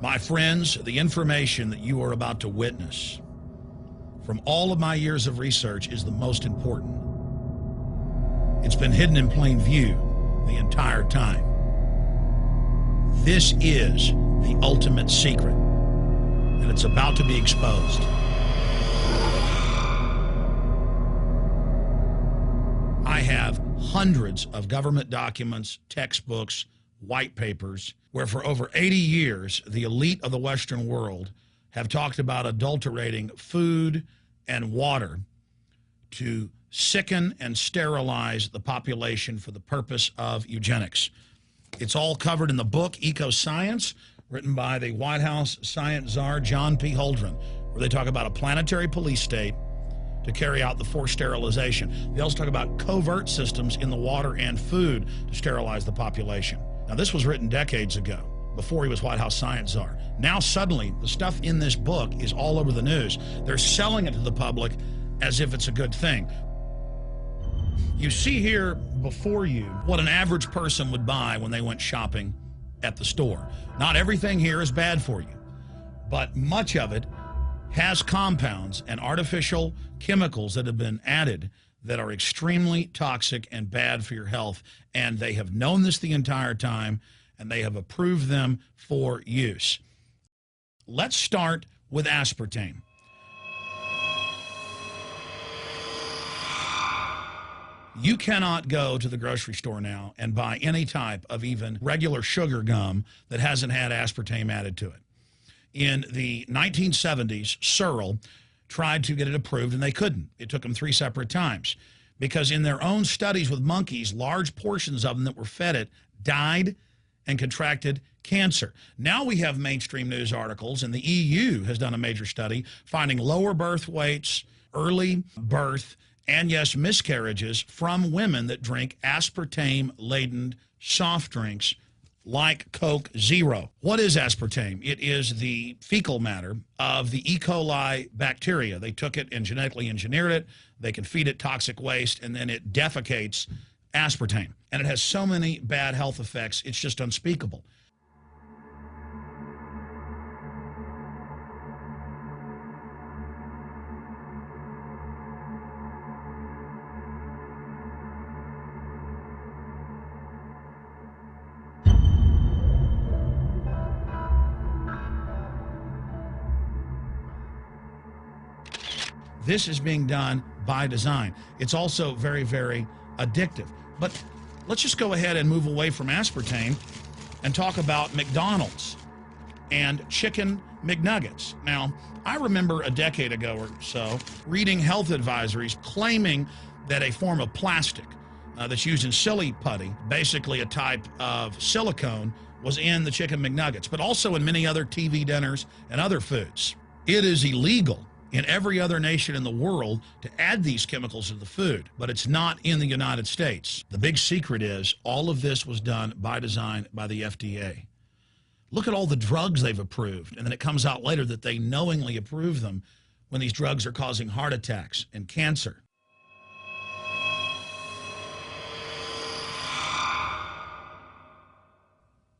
My friends, the information that you are about to witness from all of my years of research is the most important. It's been hidden in plain view the entire time. This is the ultimate secret, and it's about to be exposed. I have hundreds of government documents, textbooks, white papers, where for over 80 years, the elite of the Western world have talked about adulterating food and water to sicken and sterilize the population for the purpose of eugenics. It's all covered in the book Eco-Science, written by the White House science czar John P. Holdren, where they talk about a planetary police state to carry out the forced sterilization. They also talk about covert systems in the water and food to sterilize the population. Now, this was written decades ago, before he was White House science czar. Now, suddenly, the stuff in this book is all over the news. They're selling it to the public as if it's a good thing. You see here before you what an average person would buy when they went shopping at the store. Not everything here is bad for you, but much of it has compounds and artificial chemicals that have been added that are extremely toxic and bad for your health, and they have known this the entire time, and they have approved them for use. Let's start with aspartame. You cannot go to the grocery store now and buy any type of even regular sugar gum that hasn't had aspartame added to it. In the 1970s, Searle tried to get it approved, and they couldn't. It took them 3 separate times because in their own studies with monkeys, large portions of them that were fed it died and contracted cancer. Now we have mainstream news articles, and the EU has done a major study finding lower birth weights, early birth, and yes, miscarriages from women that drink aspartame-laden soft drinks like Coke Zero. What is aspartame? It is the fecal matter of the E. coli bacteria. They took it and genetically engineered it. They can feed it toxic waste, and then it defecates aspartame. And it has so many bad health effects, it's just unspeakable. This is being done by design. It's also very, very addictive. But let's just go ahead and move away from aspartame and talk about McDonald's and chicken McNuggets. Now, I remember a decade ago or so reading health advisories claiming that a form of plastic that's used in silly putty, basically a type of silicone, was in the chicken McNuggets, but also in many other TV dinners and other foods. It is illegal in every other nation in the world to add these chemicals to the food, but it's not in the United States. The big secret is all of this was done by design by the FDA. Look at all the drugs they've approved, and then it comes out later that they knowingly approve them when these drugs are causing heart attacks and cancer.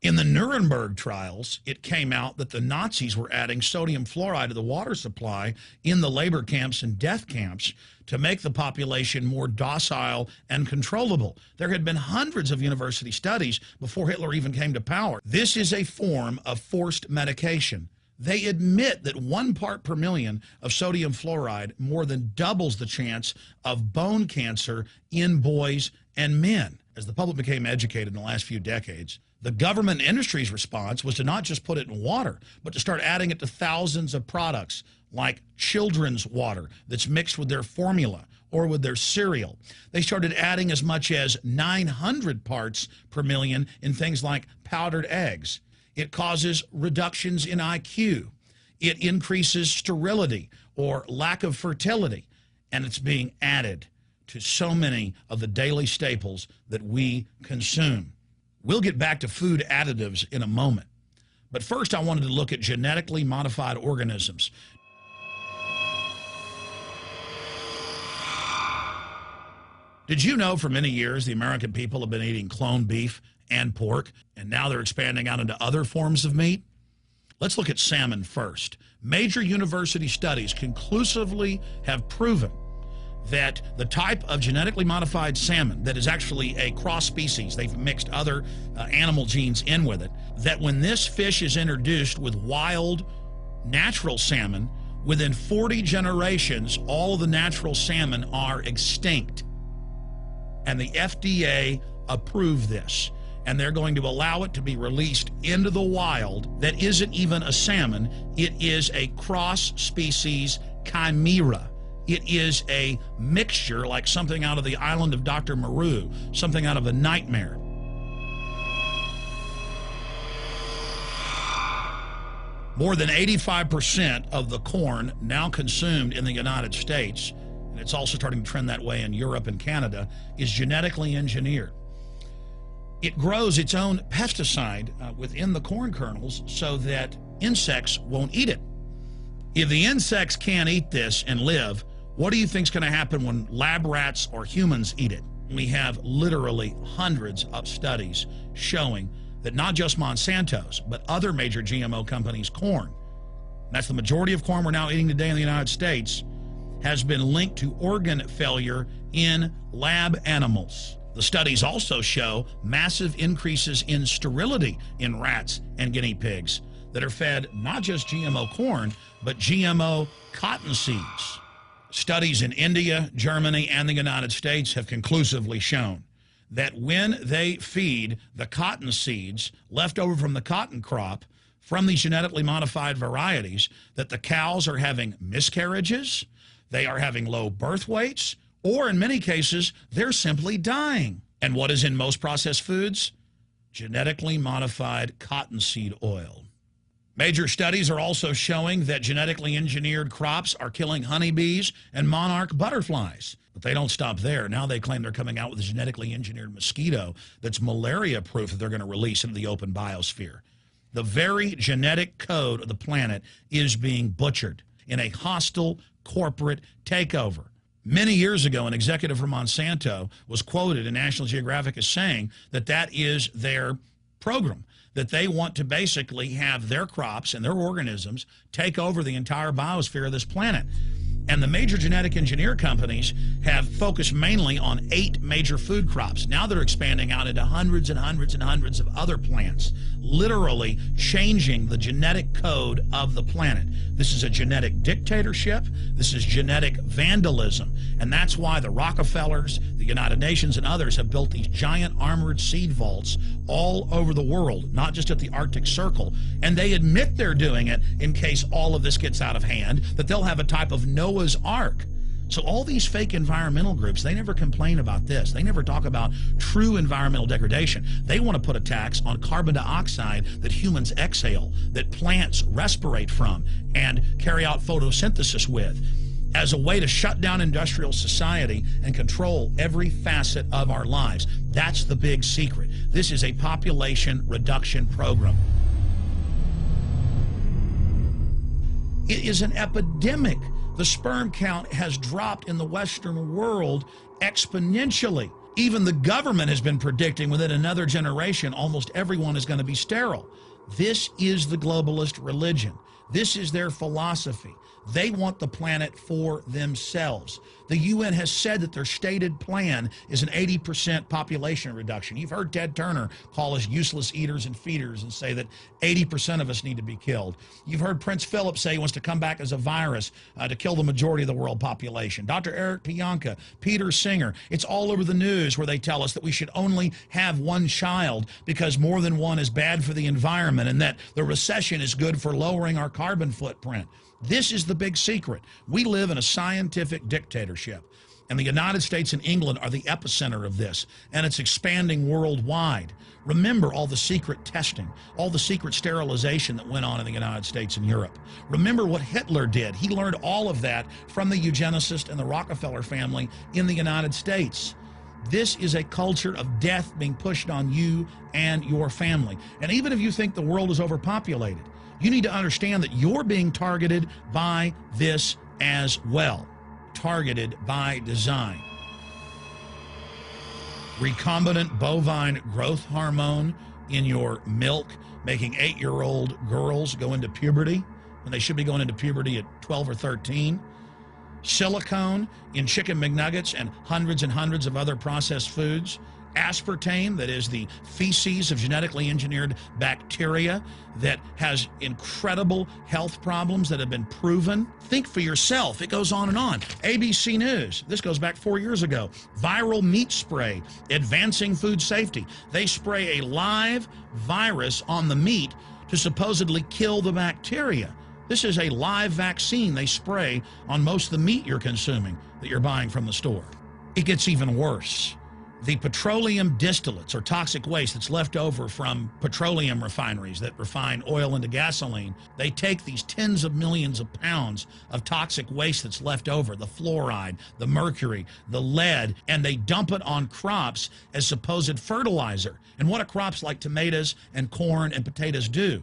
In the Nuremberg trials, it came out that the Nazis were adding sodium fluoride to the water supply in the labor camps and death camps to make the population more docile and controllable. There had been hundreds of university studies before Hitler even came to power. This is a form of forced medication. They admit that 1 part per million of sodium fluoride more than doubles the chance of bone cancer in boys and men. As the public became educated in the last few decades, the government and industry's response was to not just put it in water, but to start adding it to thousands of products like children's water that's mixed with their formula or with their cereal. They started adding as much as 900 parts per million in things like powdered eggs. It causes reductions in IQ. It increases sterility or lack of fertility, and it's being added to so many of the daily staples that we consume. We'll get back to food additives in a moment. But first, I wanted to look at genetically modified organisms. Did you know for many years the American people have been eating cloned beef and pork, and now they're expanding out into other forms of meat? Let's look at salmon first. Major university studies conclusively have proven that the type of genetically modified salmon that is actually a cross species, they've mixed other animal genes in with it, that when this fish is introduced with wild natural salmon, within 40 generations, all of the natural salmon are extinct. And the FDA approved this. And they're going to allow it to be released into the wild that isn't even a salmon. It is a cross-species chimera. It is a mixture like something out of the island of Dr. Moreau, something out of a nightmare. More than 85% of the corn now consumed in the United States, and it's also starting to trend that way in Europe and Canada, is genetically engineered. It grows its own pesticide within the corn kernels so that insects won't eat it. If the insects can't eat this and live, what do you think is going to happen when lab rats or humans eat it? We have literally hundreds of studies showing that not just Monsanto's, but other major GMO companies' corn, and that's the majority of corn we're now eating today in the United States, has been linked to organ failure in lab animals. The studies also show massive increases in sterility in rats and guinea pigs that are fed not just GMO corn, but GMO cotton seeds. Studies in India, Germany, and the United States have conclusively shown that when they feed the cotton seeds left over from the cotton crop from these genetically modified varieties, that the cows are having miscarriages, they are having low birth weights, or in many cases, they're simply dying. And what is in most processed foods? Genetically modified cottonseed oil. Major studies are also showing that genetically engineered crops are killing honeybees and monarch butterflies. But they don't stop there. Now they claim they're coming out with a genetically engineered mosquito that's malaria-proof that they're going to release into the open biosphere. The very genetic code of the planet is being butchered in a hostile corporate takeover. Many years ago, an executive from Monsanto was quoted in National Geographic as saying that that is their program, that they want to basically have their crops and their organisms take over the entire biosphere of this planet. And the major genetic engineer companies have focused mainly on 8 major food crops. Now they're expanding out into hundreds and hundreds and hundreds of other plants, literally changing the genetic code of the planet. This is a genetic dictatorship. This is genetic vandalism. And that's why the Rockefellers, the United Nations, and others have built these giant armored seed vaults all over the world, not just at the Arctic Circle. And they admit they're doing it in case all of this gets out of hand, that they'll have a type of Noah's Ark. So all these fake environmental groups, they never complain about this. They never talk about true environmental degradation. They want to put a tax on carbon dioxide that humans exhale, that plants respirate from and carry out photosynthesis with, as a way to shut down industrial society and control every facet of our lives. That's the big secret. This is a population reduction program. It is an epidemic. The sperm count has dropped in the Western world exponentially. Even the government has been predicting within another generation, almost everyone is going to be sterile. This is the globalist religion. This is their philosophy. They want the planet for themselves. The UN has said that their stated plan is an 80% population reduction. You've heard Ted Turner call us useless eaters and feeders and say that 80% of us need to be killed. You've heard Prince Philip say he wants to come back as a virus to kill the majority of the world population. Dr. Eric Pianka, Peter Singer, it's all over the news where they tell us that we should only have one child because more than one is bad for the environment and that the recession is good for lowering our carbon footprint. This is the big secret. We live in a scientific dictatorship, and the United States and England are the epicenter of this, and it's expanding worldwide. Remember all the secret testing, all the secret sterilization that went on in the United States and Europe. Remember what Hitler did. He learned all of that from the eugenicist and the Rockefeller family in the United States. This is a culture of death being pushed on you and your family. And even if you think the world is overpopulated, you need to understand that you're being targeted by this as well. Targeted by design. Recombinant bovine growth hormone in your milk making 8-year-old girls go into puberty when they should be going into puberty at 12 or 13. Silicone in chicken McNuggets and hundreds of other processed foods. Aspartame, that is the feces of genetically engineered bacteria that has incredible health problems that have been proven. Think for yourself. It goes on and on. ABC News, this goes back 4 years ago. Viral meat spray, advancing food safety. They spray a live virus on the meat to supposedly kill the bacteria. This is a live vaccine they spray on most of the meat you're consuming that you're buying from the store. It gets even worse. The petroleum distillates, or toxic waste that's left over from petroleum refineries that refine oil into gasoline, they take these tens of millions of pounds of toxic waste that's left over, the fluoride, the mercury, the lead, and they dump it on crops as supposed fertilizer. And what do crops like tomatoes and corn and potatoes do?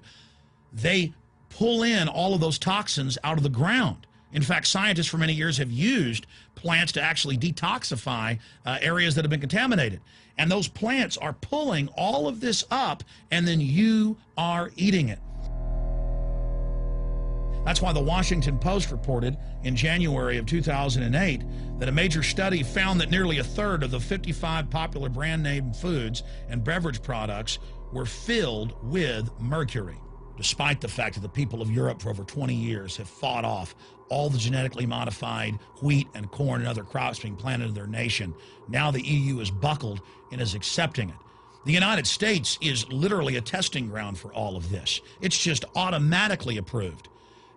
They pull in all of those toxins out of the ground. In fact, scientists for many years have used plants to actually detoxify areas that have been contaminated. And those plants are pulling all of this up, and then you are eating it. That's why the Washington Post reported in January of 2008 that a major study found that nearly a third of the 55 popular brand name foods and beverage products were filled with mercury. Despite the fact that the people of Europe for over 20 years have fought off all the genetically modified wheat and corn and other crops being planted in their nation, now the EU is buckled and is accepting it. The United States is literally a testing ground for all of this. It's just automatically approved.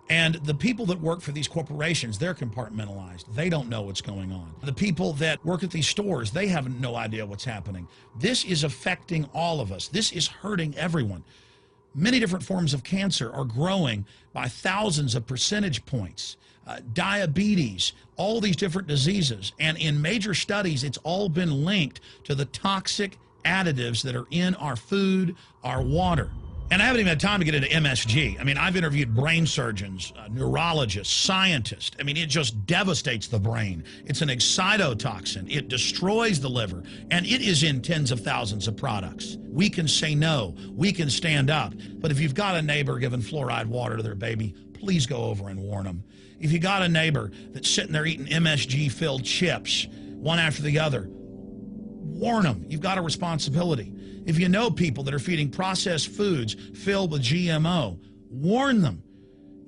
And the people that work for these corporations, they're compartmentalized. They don't know what's going on. The people that work at these stores, they have no idea what's happening. This is affecting all of us. This is hurting everyone. Many different forms of cancer are growing by thousands of percentage points. Diabetes, all these different diseases. And in major studies, it's all been linked to the toxic additives that are in our food, our water. And I haven't even had time to get into MSG. I mean, I've interviewed brain surgeons, neurologists, scientists. I mean, it just devastates the brain. It's an excitotoxin. It destroys the liver, and it is in tens of thousands of products. We can say no. We can stand up. But if you've got a neighbor giving fluoride water to their baby, please go over and warn them. If you got a neighbor that's sitting there eating MSG-filled chips, one after the other, warn them. You've got a responsibility. If you know people that are feeding processed foods filled with GMO, warn them.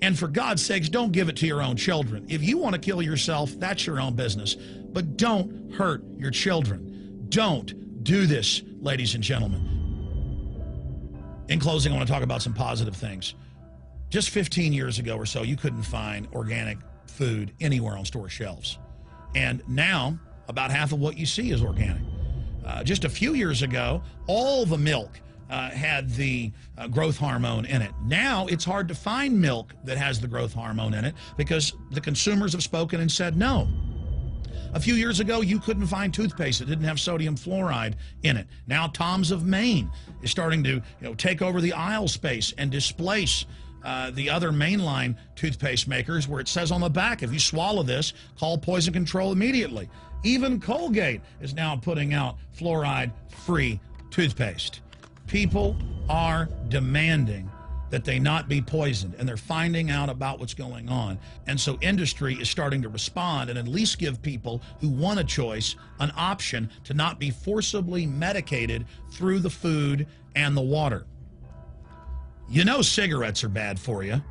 And for God's sakes, don't give it to your own children. If you want to kill yourself, that's your own business. But don't hurt your children. Don't do this, ladies and gentlemen. In closing, I want to talk about some positive things. Just 15 years ago or so, you couldn't find organic food anywhere on store shelves. And now, about half of what you see is organic. Just a few years ago, all the milk had the growth hormone in it. Now it's hard to find milk that has the growth hormone in it because the consumers have spoken and said no. A few years ago, you couldn't find toothpaste that didn't have sodium fluoride in it. Now Tom's of Maine is starting to take over the aisle space and displace the other mainline toothpaste makers, where it says on the back, if you swallow this, call poison control immediately. Even Colgate is now putting out fluoride-free toothpaste. People are demanding that they not be poisoned, and they're finding out about what's going on. And so industry is starting to respond and at least give people who want a choice an option to not be forcibly medicated through the food and the water. You know cigarettes are bad for you.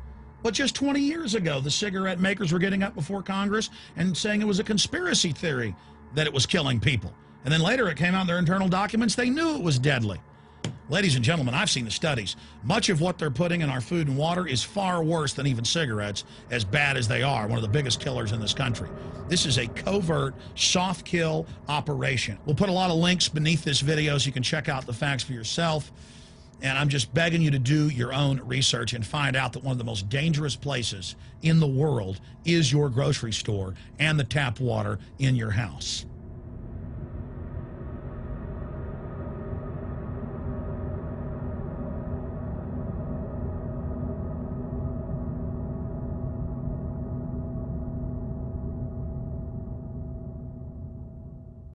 But just 20 years ago, the cigarette makers were getting up before Congress and saying it was a conspiracy theory that it was killing people. And then later it came out in their internal documents, they knew it was deadly. Ladies and gentlemen, I've seen the studies. Much of what they're putting in our food and water is far worse than even cigarettes, as bad as they are, one of the biggest killers in this country. This is a covert, soft kill operation. We'll put a lot of links beneath this video so you can check out the facts for yourself. And I'm just begging you to do your own research and find out that one of the most dangerous places in the world is your grocery store and the tap water in your house.